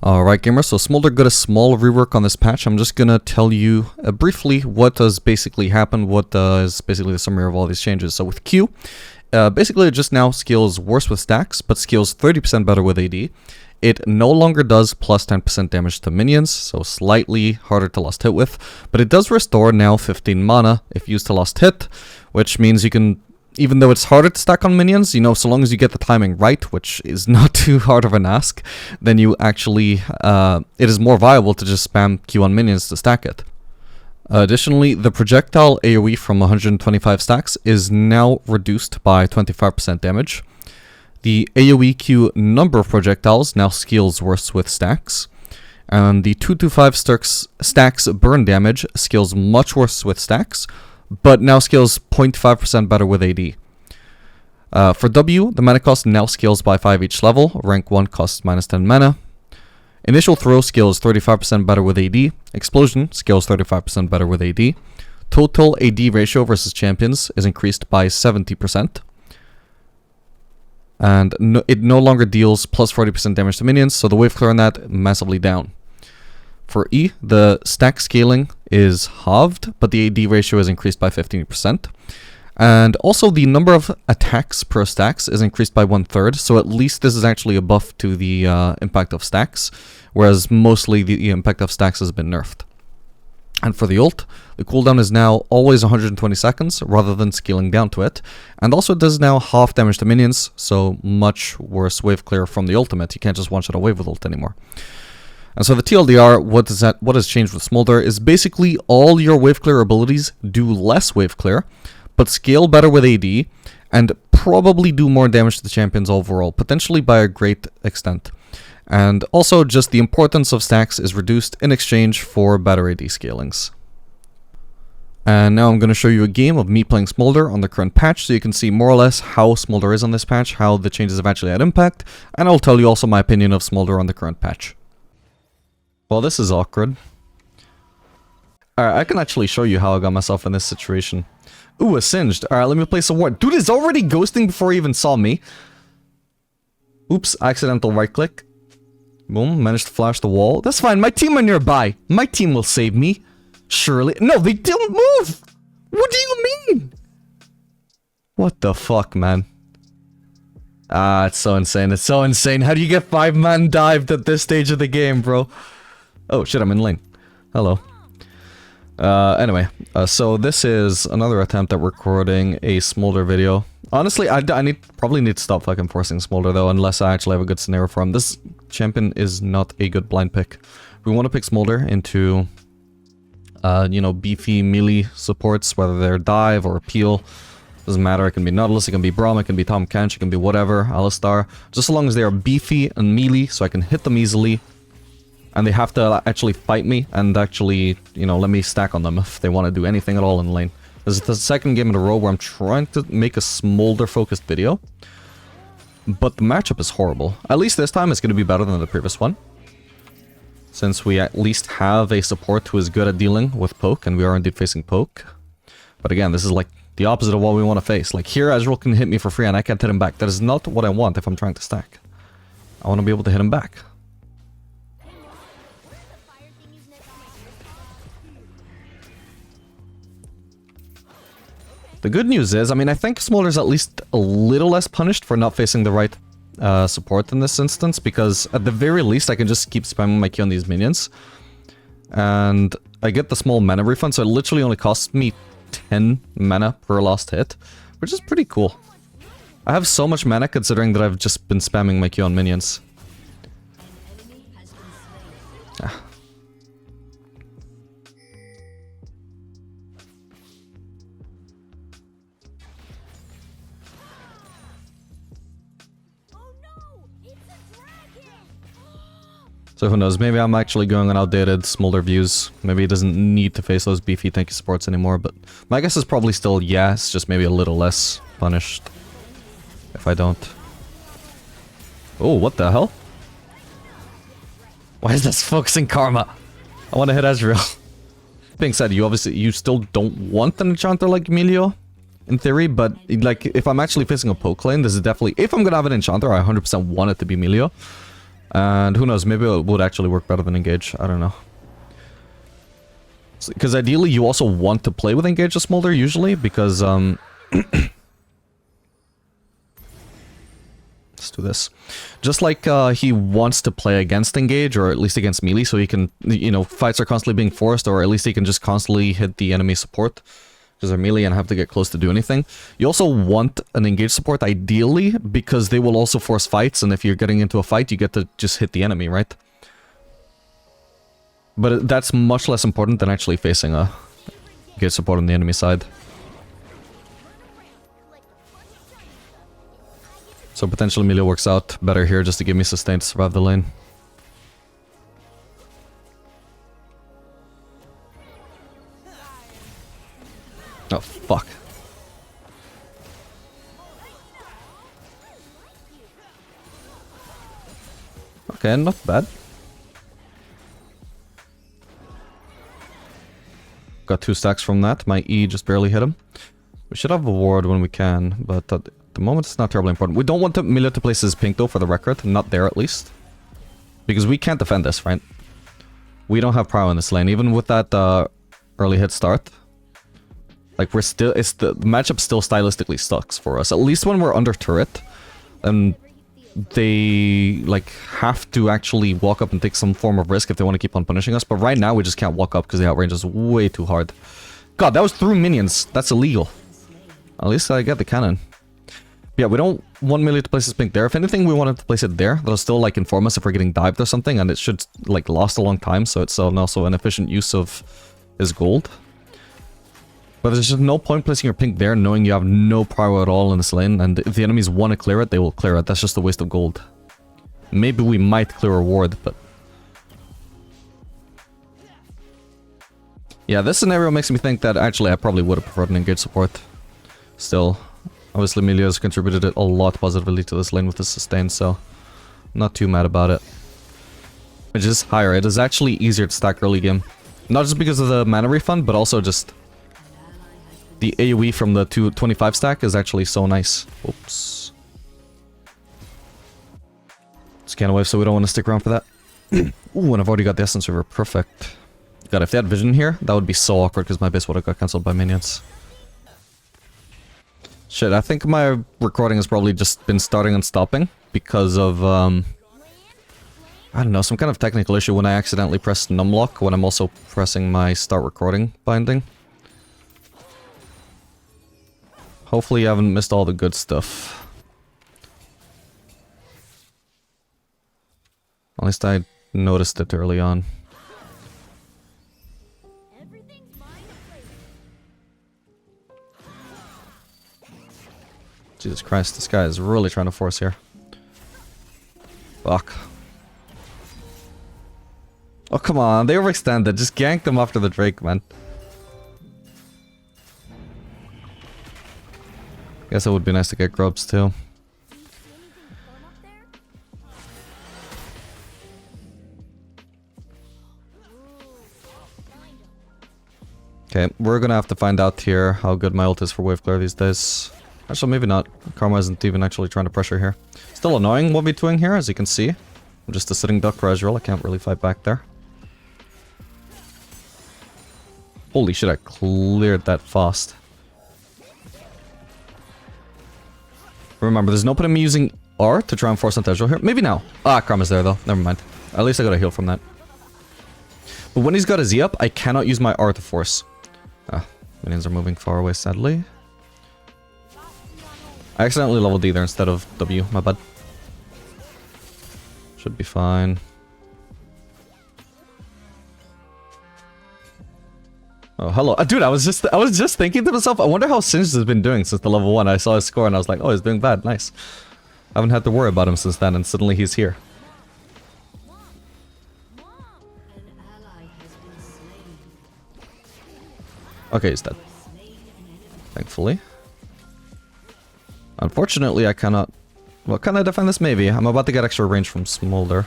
Alright gamers, so Smolder got a small rework on this patch. I'm just gonna tell you briefly what does basically happen, what is basically the summary of all these changes. So with Q, basically it just now scales worse with stacks, but scales 30% better with AD. It no longer does plus 10% damage to minions, so slightly harder to last hit with, but it does restore now 15 mana if used to last hit, which means you can, even though it's harder to stack on minions, you know, so long as you get the timing right, which is not too hard of an ask, then you actually, it is more viable to just spam Q on minions to stack it. Additionally, the projectile AoE from 125 stacks is now reduced by 25% damage. The AoE Q number of projectiles now scales worse with stacks. And the 225 stacks burn damage scales much worse with stacks, but now scales 0.5% better with AD. For W, the mana cost now scales by 5 each level. Rank 1 costs minus 10 mana. Initial throw scales 35% better with AD. Explosion scales 35% better with AD. Total AD ratio versus champions is increased by 70%. And it no longer deals plus 40% damage to minions, so the wave clear on that massively down. For E, the stack scaling is halved, but the AD ratio is increased by 15%. And also the number of attacks per stacks is increased by 1/3, so at least this is actually a buff to the impact of stacks, whereas mostly the impact of stacks has been nerfed. And for the ult, the cooldown is now always 120 seconds rather than scaling down to it. And also it does now half damage to minions, so much worse wave clear from the ultimate. You can't just one-shot a wave with ult anymore. And so the TLDR, what has changed with Smolder is basically all your wave clear abilities do less wave clear, but scale better with AD, and probably do more damage to the champions overall, potentially by a great extent. And also just the importance of stacks is reduced in exchange for better AD scalings. And now I'm going to show you a game of me playing Smolder on the current patch, so you can see more or less how Smolder is on this patch, how the changes have actually had impact, and I'll tell you also my opinion of Smolder on the current patch. Well, this is awkward. Alright, I can actually show you how I got myself in this situation. Ooh, a singed. Alright, let me place a ward. Dude is already ghosting before he even saw me. Oops, accidental right click. Boom, managed to flash the wall. That's fine, my team are nearby. My team will save me. Surely. No, they didn't move! What do you mean? What the fuck, man? Ah, it's so insane. It's so insane. How do you get 5-man dived at this stage of the game, bro? Oh shit, I'm in lane. Hello. Anyway, so this is another attempt at recording a Smolder video. Honestly, I probably need to stop fucking forcing Smolder though, unless I actually have a good scenario for him. This champion is not a good blind pick. We want to pick Smolder into, you know, beefy melee supports, whether they're dive or peel. Doesn't matter, it can be Nautilus, it can be Braum, it can be Tahm Kench, it can be whatever, Alistar. Just so long as they are beefy and melee, so I can hit them easily. And they have to actually fight me and actually, you know, let me stack on them if they want to do anything at all in lane. This is the second game in a row where I'm trying to make a Smolder-focused video. But the matchup is horrible. At least this time it's going to be better than the previous one. Since we at least have a support who is good at dealing with poke, and we are indeed facing poke. But again, this is like the opposite of what we want to face. Like here, Ezreal can hit me for free and I can't hit him back. That is not what I want if I'm trying to stack. I want to be able to hit him back. The good news is, I mean, I think Smolder's at least a little less punished for not facing the right support in this instance, because at the very least I can just keep spamming my Q on these minions. And I get the small mana refund, so it literally only costs me 10 mana per last hit, which is pretty cool. I have so much mana considering that I've just been spamming my Q on minions. Ah. So who knows, maybe I'm actually going on outdated Smolder views. Maybe it doesn't need to face those beefy tanky supports anymore, but my guess is probably still yes, just maybe a little less punished if I don't. Oh, what the hell? Why is this focusing Karma? I want to hit Ezreal. Being said, you still don't want an enchanter like Emilio, in theory, but like if I'm actually facing a poke lane, this is definitely, if I'm gonna have an enchanter, I 100% want it to be Emilio. And who knows, maybe it would actually work better than Engage. I don't know. Because ideally, you also want to play with Engage or Smolder, usually, because, let's do this. Just like he wants to play against Engage, or at least against melee, so he can, you know, fights are constantly being forced, or at least he can just constantly hit the enemy support, because they're melee and have to get close to do anything. You also want an Engage support, ideally, because they will also force fights, and if you're getting into a fight, you get to just hit the enemy, right? But that's much less important than actually facing a Engage support on the enemy side. So potentially melee works out better here just to give me sustain to survive the lane. Oh, fuck. Okay, not bad. Got 2 stacks from that. My E just barely hit him. We should have a ward when we can, but at the moment it's not terribly important. We don't want Milio to place his pink though, for the record. Not there at least. Because we can't defend this, right? We don't have power in this lane. Even with that early hit start. Like, we're still... the matchup still stylistically sucks for us. At least when we're under turret. And they, like, have to actually walk up and take some form of risk if they want to keep on punishing us. But right now, we just can't walk up because the outrange is way too hard. God, that was through minions. That's illegal. At least I get the cannon. Yeah, we don't want melee to place his pink there. If anything, we wanted to place it there. That'll still, like, inform us if we're getting dived or something. And it should, like, last a long time. So it's also an efficient use of his gold. But there's just no point placing your pink there, knowing you have no power at all in this lane. And if the enemies want to clear it, they will clear it. That's just a waste of gold. Maybe we might clear a ward, but... yeah, this scenario makes me think that actually I probably would have preferred an engage support. Still, obviously Milio's contributed a lot positively to this lane with his sustain, so... not too mad about it. Which is higher. It is actually easier to stack early game. Not just because of the mana refund, but also just... the AoE from the 225 stack is actually so nice. Oops. Scan away, so we don't want to stick around for that. Ooh, and I've already got the Essence River. Perfect. God, if they had vision here, that would be so awkward because my base would have got cancelled by minions. Shit, I think my recording has probably just been starting and stopping because of, I don't know, some kind of technical issue when I accidentally press numlock when I'm also pressing my start recording binding. Hopefully you haven't missed all the good stuff. At least I noticed it early on. Jesus Christ, this guy is really trying to force here. Fuck. Oh, come on, they overextended. Just gank them after the Drake, man. Guess it would be nice to get grubs too. Okay, we're gonna have to find out here how good my ult is for wave clear these days. Actually, maybe not. Karma isn't even actually trying to pressure here. Still annoying 1v2ing here, as you can see. I'm just a sitting duck for Ezreal. I can't really fight back there. Holy shit, I cleared that fast. Remember, there's no point in me using R to try and force onto Ezreal here. Maybe now. Ah, Karma's there though. Never mind. At least I got a heal from that. But when he's got his Z up, I cannot use my R to force. Ah, minions are moving far away, sadly. I accidentally leveled D there instead of W. My bad. Should be fine. Oh, hello. Dude, I was just thinking to myself, I wonder how Singed has been doing since the level 1. I saw his score and I was like, oh, he's doing bad. Nice. I haven't had to worry about him since then, and suddenly he's here. Okay, he's dead. Thankfully. Unfortunately, I cannot... well, can I defend this? Maybe. I'm about to get extra range from Smolder.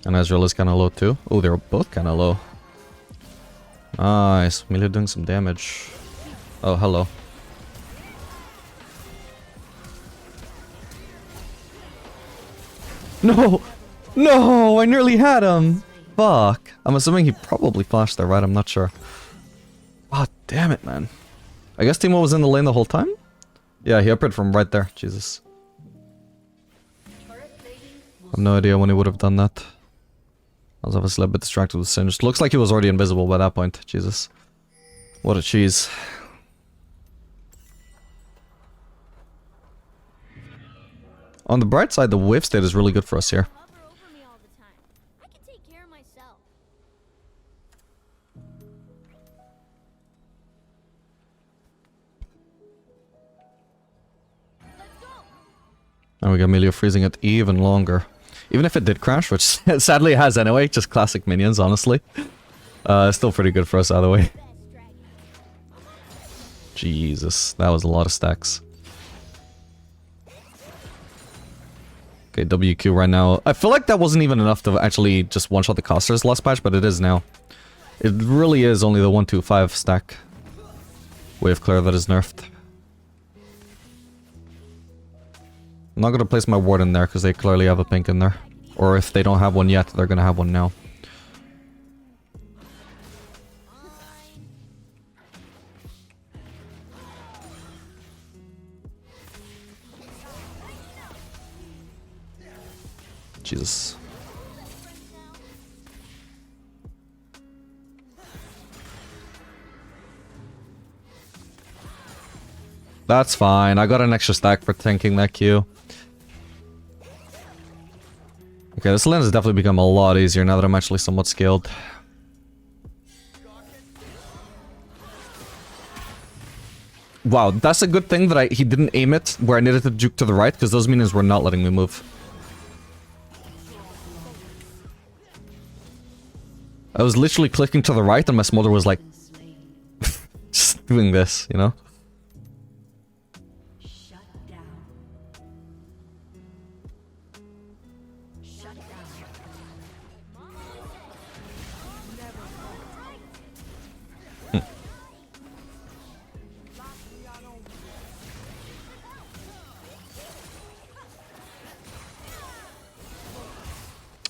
And Ezreal is kind of low too. Oh, they're both kind of low. Nice. Melee doing some damage. Oh, hello. No! No! I nearly had him! Fuck. I'm assuming he probably flashed there, right? I'm not sure. Oh, damn it, man. I guess Timo was in the lane the whole time? Yeah, he upgraded from right there. Jesus. I have no idea when he would have done that. I was obviously a bit distracted with Singed. Looks like he was already invisible by that point. Jesus. What a cheese. On the bright side, the wave state is really good for us here. And we got Melia freezing it even longer. Even if it did crash, which sadly it has anyway, just classic minions, honestly. Still pretty good for us either way. Jesus, that was a lot of stacks. Okay, WQ right now. I feel like that wasn't even enough to actually just one-shot the casters last patch, but it is now. It really is only the 1-2-5 stack wave clear that is nerfed. I'm not gonna place my ward in there because they clearly have a pink in there. Or if they don't have one yet, they're gonna have one now. Jesus. That's fine. I got an extra stack for tanking that Q. Okay, this lane has definitely become a lot easier now that I'm actually somewhat skilled. Wow, that's a good thing that he didn't aim it where I needed to juke to the right, because those minions were not letting me move. I was literally clicking to the right and my Smolder was like... just doing this, you know?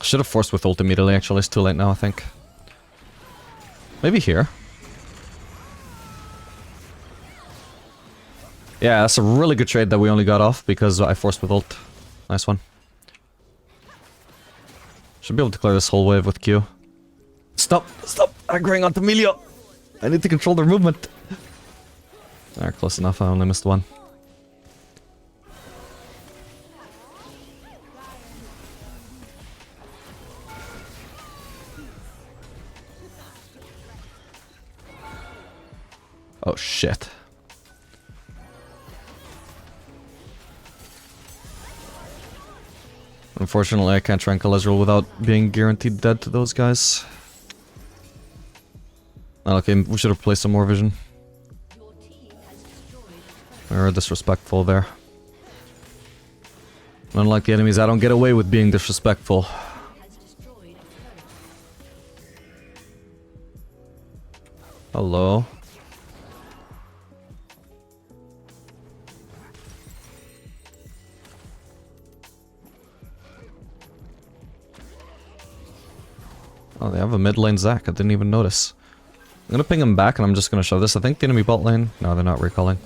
Should have forced with ult immediately, actually. It's too late now, I think. Maybe here. Yeah, that's a really good trade that we only got off because I forced with ult. Nice one. Should be able to clear this whole wave with Q. Stop! Stop aggroing onto Melio! I need to control their movement. Alright, close enough. I only missed one. Oh shit. Unfortunately, I can't tranquil Ezreal without being guaranteed dead to those guys. Okay, we should have placed some more vision. We were disrespectful there. Unlike the enemies, I don't get away with being disrespectful. Hello. Oh, they have a mid lane Zac. I didn't even notice. I'm gonna ping him back and I'm just gonna show this. I think the enemy bot lane... No, they're not recalling.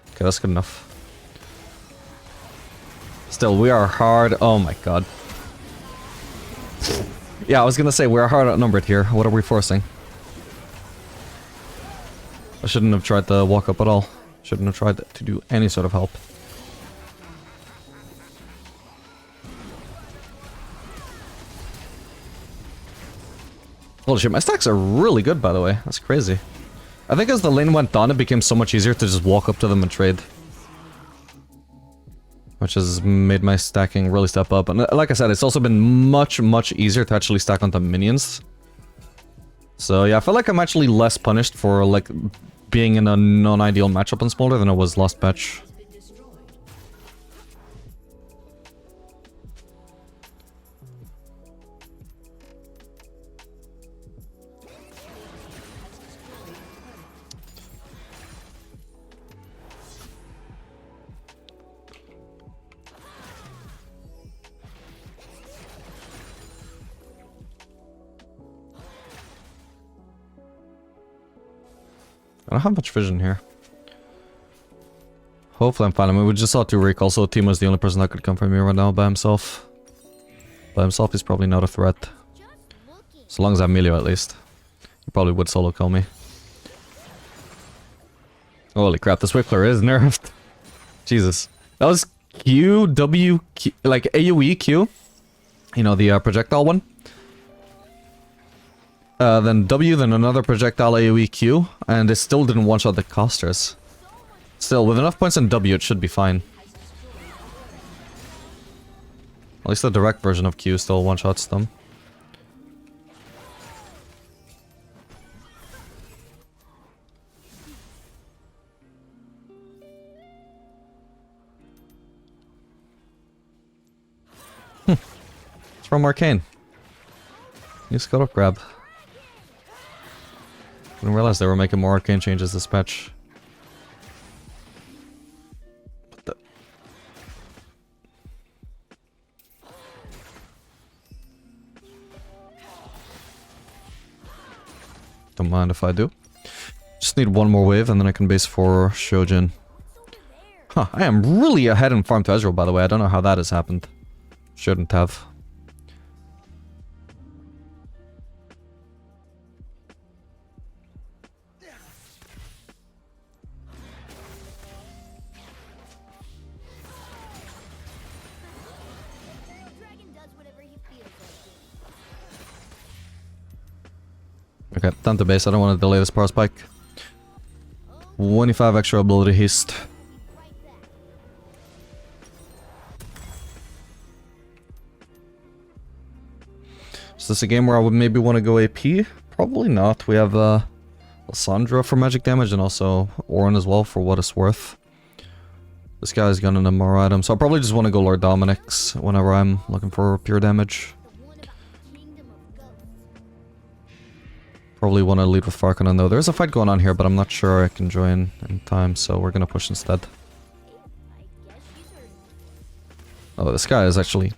Okay, that's good enough. Still, we are hard... Oh my god. Yeah, I was gonna say, we're hard outnumbered here. What are we forcing? I shouldn't have tried to walk up at all. Shouldn't have tried to do any sort of help. Holy shit, my stacks are really good, by the way. That's crazy. I think as the lane went on, it became so much easier to just walk up to them and trade. Which has made my stacking really step up. And like I said, it's also been much, much easier to actually stack onto minions. So yeah, I feel like I'm actually less punished for, like, being in a non-ideal matchup on Smolder than I was last patch. I don't have much vision here. Hopefully I'm fine. I mean, we just saw 2 recalls, so Timo is the only person that could come from me right now by himself. By himself, he's probably not a threat. As long as I have melee at least. He probably would solo kill me. Holy crap, this Wickler is nerfed. Jesus. That was Q, W, Q, like AoE Q. You know, the projectile one. Then W, then another projectile AoE Q. And it still didn't one-shot the casters. Still, with enough points in W, it should be fine. At least the direct version of Q still one-shots them. It's from Arcane. New Scuttle Grab. Didn't realize they were making more Arcane changes this patch. Don't mind if I do. Just need one more wave and then I can base for Shojin. Huh, I am really ahead in farm to Ezreal, by the way. I don't know how that has happened. Shouldn't have. Okay, time to base. I don't want to delay this power spike. 25 extra ability haste. Is this a game where I would maybe want to go AP? Probably not. We have Lissandra for magic damage and also Orin as well for what it's worth. This guy's gunning a more item, so I'll probably just want to go Lord Dominic's whenever I'm looking for pure damage. Probably want to lead with Farkanon though. There's a fight going on here, but I'm not sure I can join in time, so we're gonna push instead. Oh, this guy is actually...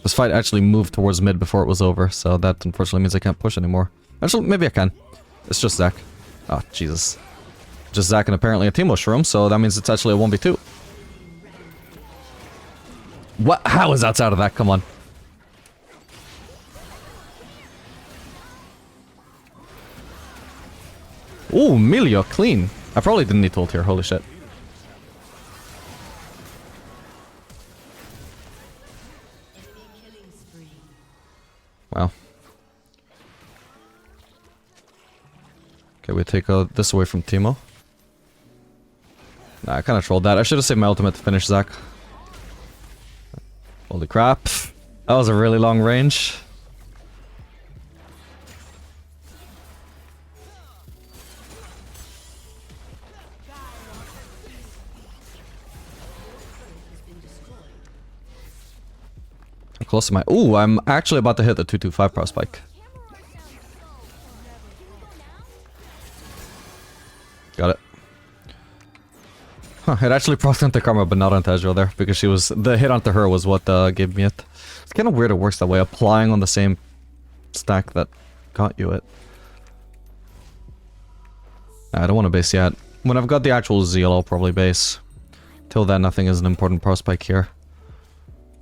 This fight actually moved towards mid before it was over, so that unfortunately means I can't push anymore. Actually, maybe I can. It's just Zac. Oh, Jesus. Just Zac and apparently a Teemo Shroom, so that means it's actually a 1v2. What? How is outside of that? Come on. Ooh, Milio, clean. I probably didn't need to ult here, holy shit. Wow. Okay, we take this away from Teemo. Nah, I kind of trolled that. I should have saved my ultimate to finish Zac. Holy crap. That was a really long range. I'm close to my... Ooh, I'm actually about to hit the 225 power spike. Got it. Huh, it actually procced onto Karma, but not onto Ezreal there, because she was... The hit onto her was what gave me it. It's kind of weird it works that way, applying on the same stack that got you it. I don't want to base yet. When I've got the actual Zeal, I'll probably base. Till then, nothing is an important power spike here.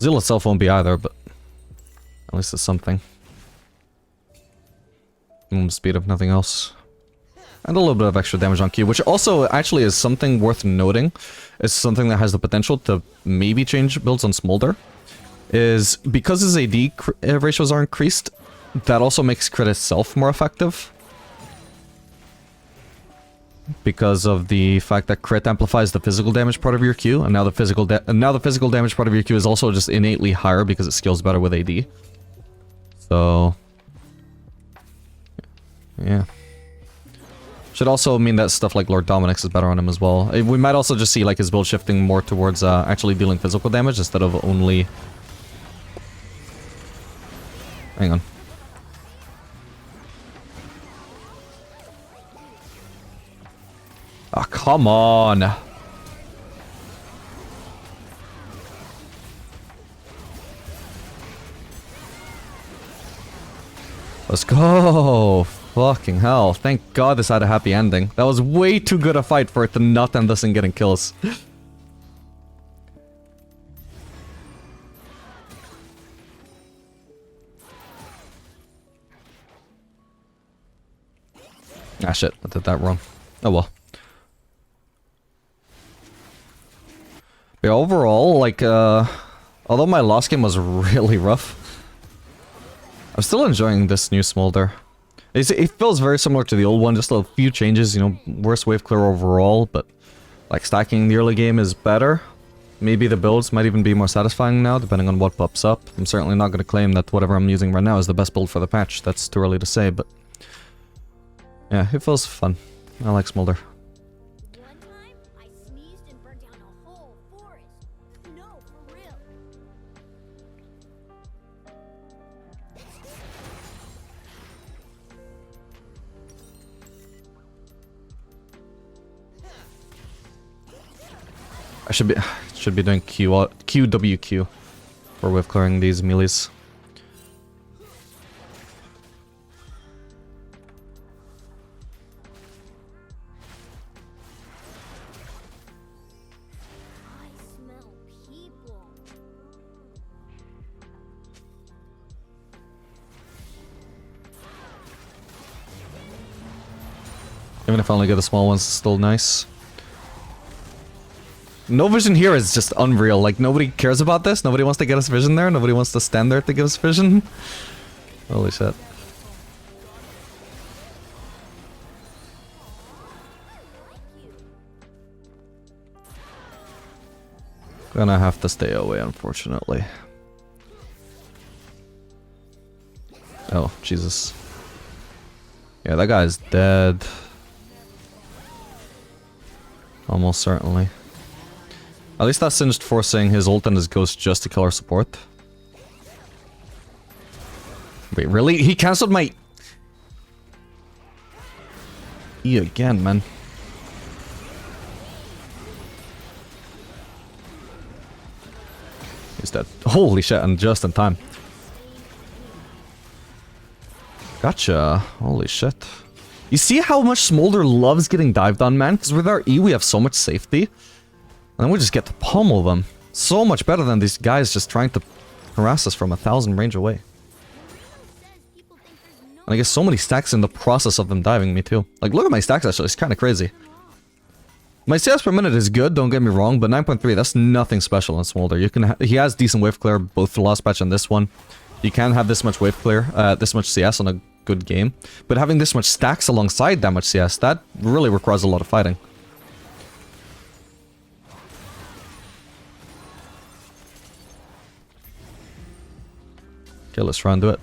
Zeal itself won't be either, but... At least it's something. Speed if nothing else. And a little bit of extra damage on Q, which also actually is something worth noting. It's something that has the potential to maybe change builds on Smolder. Is because his AD ratios are increased, that also makes crit itself more effective. Because of the fact that crit amplifies the physical damage part of your Q, and now the physical damage part of your Q is also just innately higher because it scales better with AD. So... yeah. Should also mean that stuff like Lord Dominic's is better on him as well. We might also just see like his build shifting more towards actually dealing physical damage instead of only... Hang on. Ah, oh, come on! Let's go! Fucking hell. Thank God this had a happy ending. That was way too good a fight for it to not end us in getting kills. Ah shit, I did that wrong. Oh well. But overall, like, although my last game was really rough, I'm still enjoying this new Smolder. It feels very similar to the old one, just a few changes, you know, worse wave clear overall, but like stacking the early game is better. Maybe the builds might even be more satisfying now, depending on what pops up. I'm certainly not going to claim that whatever I'm using right now is the best build for the patch. That's too early to say, but yeah, it feels fun. I like Smolder. I should be doing QWQ for wave clearing these melees. Even if I only get the small ones, it's still nice. No vision here is just unreal. Like, nobody cares about this. Nobody wants to get us vision there. Nobody wants to stand there to give us vision. Holy shit. Gonna have to stay away, unfortunately. Oh, Jesus. Yeah, that guy's dead. Almost certainly. At least that singed forcing his ult and his ghost just to kill our support. Wait, really? He cancelled my E again, man. He's dead. Holy shit, and just in time. Gotcha. Holy shit. You see how much Smolder loves getting dived on, man? Because with our E we have so much safety. And then we just get to pummel them. So much better than these guys just trying to harass us from 1,000 range away. And I get so many stacks in the process of them diving me too. Like, look at my stacks actually, it's kind of crazy. My CS per minute is good, don't get me wrong, but 9.3, that's nothing special in Smolder. You can he has decent wave clear, both the last patch and this one. You can have this much wave clear, this much CS on a good game. But having this much stacks alongside that much CS, that really requires a lot of fighting. Okay, let's try and do it.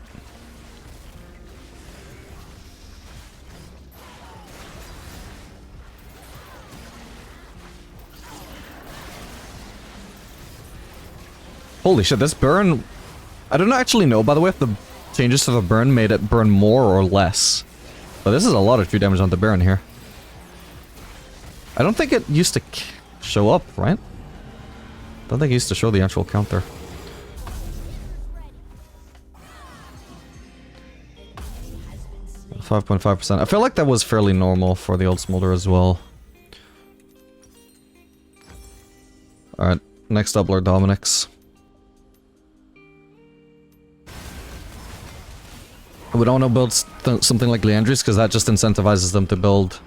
Holy shit, this burn... I don't actually know, by the way, if the changes to the burn made it burn more or less. But this is a lot of true damage on the burn here. I don't think it used to show up, right? I don't think it used to show the actual counter. 5.5%. I feel like that was fairly normal for the old Smolder as well. Alright, next up, Lord Dominic's. We don't want to build something like Leandry's because that just incentivizes them to build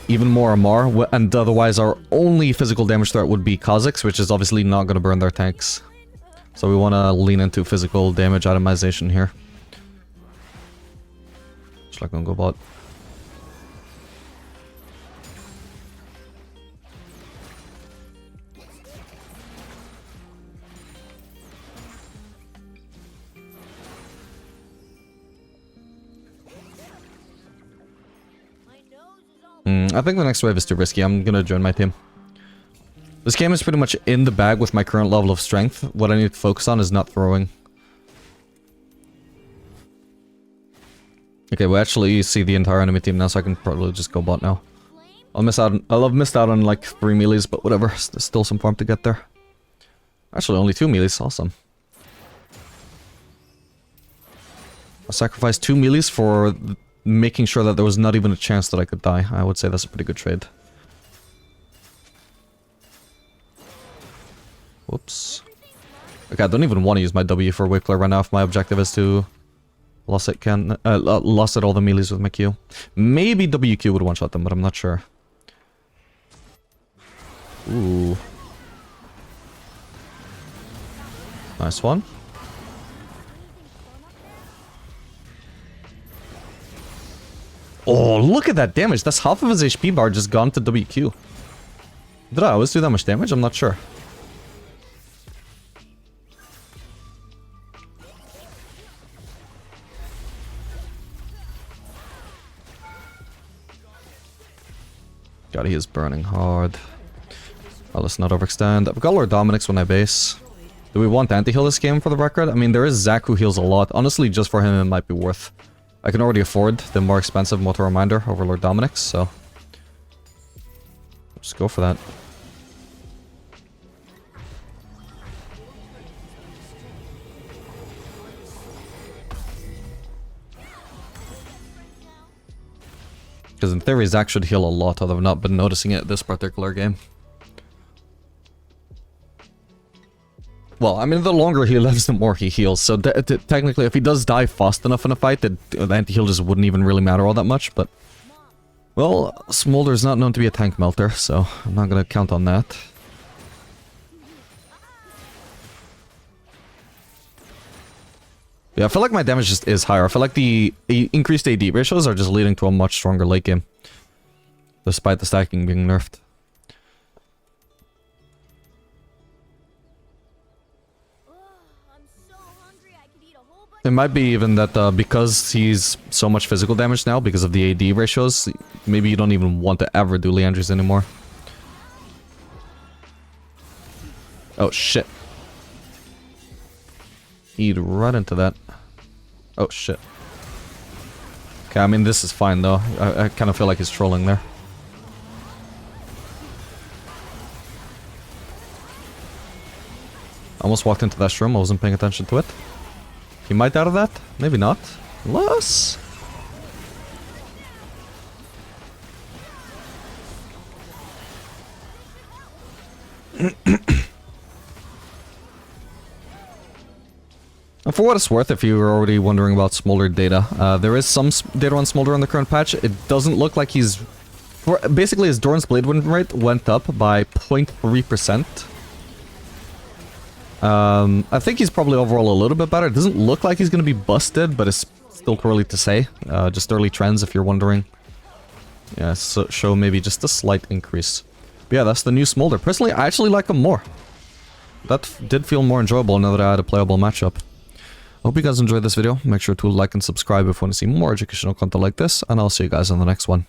even more Amar, and otherwise our only physical damage threat would be Kha'Zix, which is obviously not going to burn their tanks. So we want to lean into physical damage itemization here. Just like on go bot. I think the next wave is too risky. I'm gonna join my team. This game is pretty much in the bag with my current level of strength. What I need to focus on is not throwing. Okay, we actually see the entire enemy team now, so I can probably just go bot now. I'll have missed out on like 3 melees, but whatever. There's still some farm to get there. Actually, only 2 melees. Awesome. I sacrificed 2 melees for making sure that there was not even a chance that I could die. I would say that's a pretty good trade. Whoops. Okay, I don't even want to use my W for wave clear right now if my objective is to lost it all the melees with my Q. Maybe WQ would one-shot them, but I'm not sure. Ooh. Nice one. Oh, look at that damage. That's half of his HP bar just gone to WQ. Did I always do that much damage? I'm not sure. God, he is burning hard. Oh, let's not overextend. I've got Lord Dominic's when I base. Do we want anti-heal this game for the record? I mean, there is Zac who heals a lot. Honestly, just for him, it might be worth. I can already afford the more expensive Motor Reminder over Lord Dominic's, so... just go for that. Because in theory, Zac should heal a lot, although I've not been noticing it this particular game. Well, I mean, the longer he lives, the more he heals. So technically, if he does die fast enough in a fight, the anti-heal just wouldn't even really matter all that much, but... well, Smolder is not known to be a tank melter, so I'm not gonna count on that. Yeah, I feel like my damage just is higher. I feel like the increased AD ratios are just leading to a much stronger late game. Despite the stacking being nerfed. It might be even that because he's so much physical damage now, because of the AD ratios, maybe you don't even want to ever do Leandries anymore. Oh shit. Eat right into that. Oh shit. Okay, I mean this is fine though. I kind of feel like he's trolling there. Almost walked into that shroom, I wasn't paying attention to it. He might die out of that? Maybe not. Unless... And for what it's worth, if you were already wondering about Smolder data, there is some data on Smolder on the current patch. It doesn't look like he's... basically, his Doran's Blade win rate went up by 0.3%. I think he's probably overall a little bit better. It doesn't look like he's going to be busted, but it's still too early to say. Just early trends, if you're wondering. Yeah, so show maybe just a slight increase. But yeah, that's the new Smolder. Personally, I actually like him more. That did feel more enjoyable now that I had a playable matchup. I hope you guys enjoyed this video. Make sure to like and subscribe if you want to see more educational content like this, and I'll see you guys in the next one.